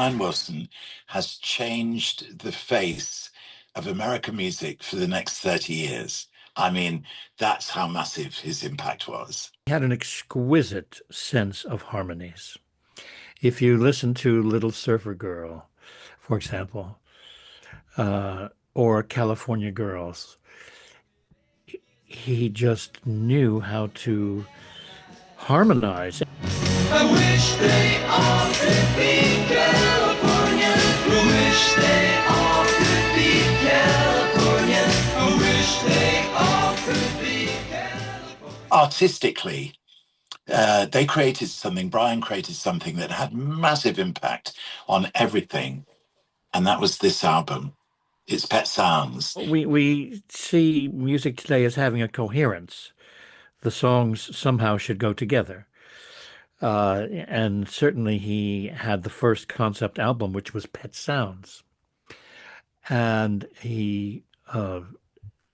Brian Wilson has changed the face of American music for the next 30 years. I mean, that's how massive his impact was. He had an exquisite sense of harmonies. If you listen to Little Surfer Girl, for example, or California Girls, he just knew how to harmonize. I wish they all could be California. I wish they all could be California. I wish they all could be California. Artistically, they created something, Brian created something that had massive impact on everything. And that was this album. It's Pet Sounds. We see music today as having a coherence. The songs somehow should go together. And certainly he had the first concept album, which was Pet Sounds. And he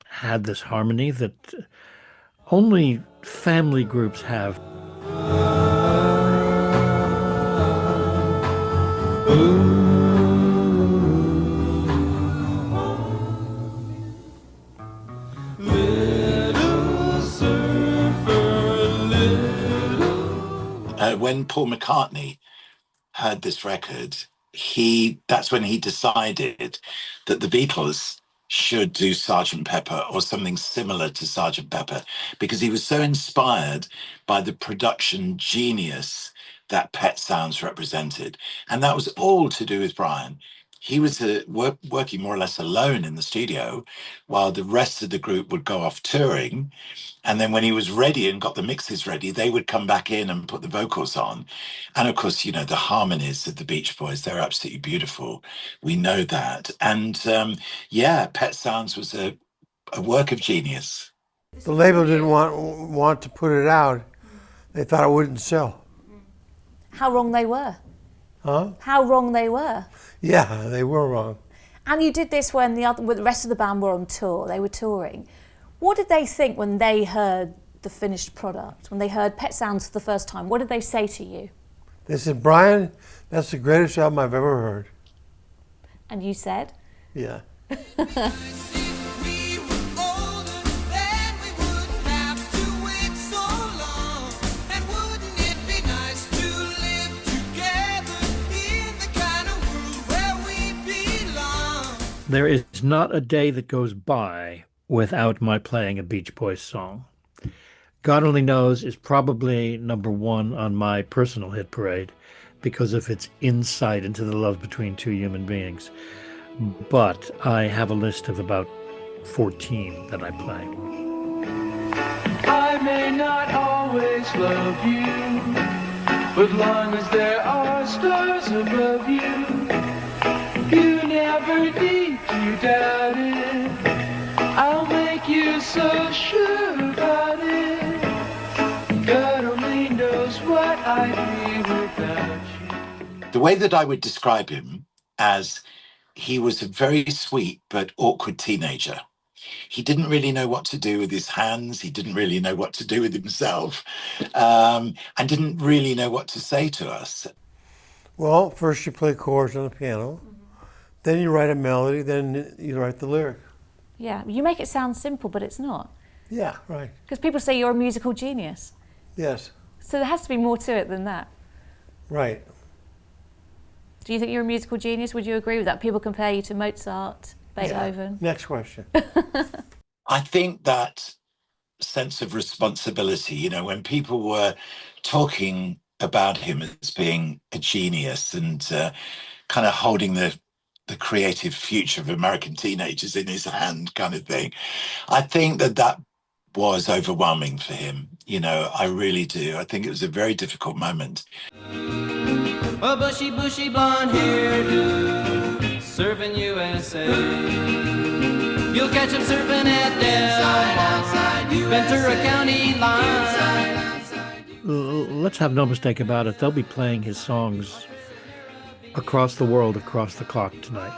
had this harmony that only family groups have. When Paul McCartney heard this record, that's when he decided that the Beatles should do Sergeant Pepper or something similar to Sergeant Pepper, because he was so inspired by the production genius that Pet Sounds represented. And that was all to do with Brian. He was working more or less alone in the studio while the rest of the group would go off touring. And then when he was ready and got the mixes ready, they would come back in and put the vocals on. And of course, you know, the harmonies of the Beach Boys, they're absolutely beautiful. We know that. And yeah, Pet Sounds was a work of genius. The label didn't want to put it out. They thought it wouldn't sell. How wrong they were. Huh? How wrong they were. Yeah, they were wrong. And you did this when the rest of the band were on tour. They were touring. What did they think when they heard the finished product? When they heard Pet Sounds for the first time, what did they say to you? They said, Brian, that's the greatest album I've ever heard. And you said? Yeah. There is not a day that goes by without my playing a Beach Boys song. God Only Knows is probably #1 on my personal hit parade because of its insight into the love between two human beings. But I have a list of about 14 that I play. I may not always love you, but long as there are stars above you, you never need to doubt it. I'll make you so sure about it. God only knows what I'd be without you. The way that I would describe him as he was a very sweet but awkward teenager. He didn't really know what to do with his hands. He didn't really know what to do with himself, and didn't really know what to say to us. Well, first you play chords on the piano, then you write a melody, then you write the lyric. Yeah, you make it sound simple, but it's not. Yeah, right. Because people say you're a musical genius. Yes. So there has to be more to it than that. Right. Do you think you're a musical genius? Would you agree with that? People compare you to Mozart, Beethoven. Yeah. Next question. I think that sense of responsibility, you know, when people were talking about him as being a genius and kind of holding the creative future of American teenagers in his hand kind of thing, I think that was overwhelming for him. You know, I really do. I think it was a very difficult moment. A bushy blonde hairdo, surfing USA. You'll catch him surfing at Del Ventura County line. Let's have no mistake about it. They'll be playing his songs across the world, across the clock tonight.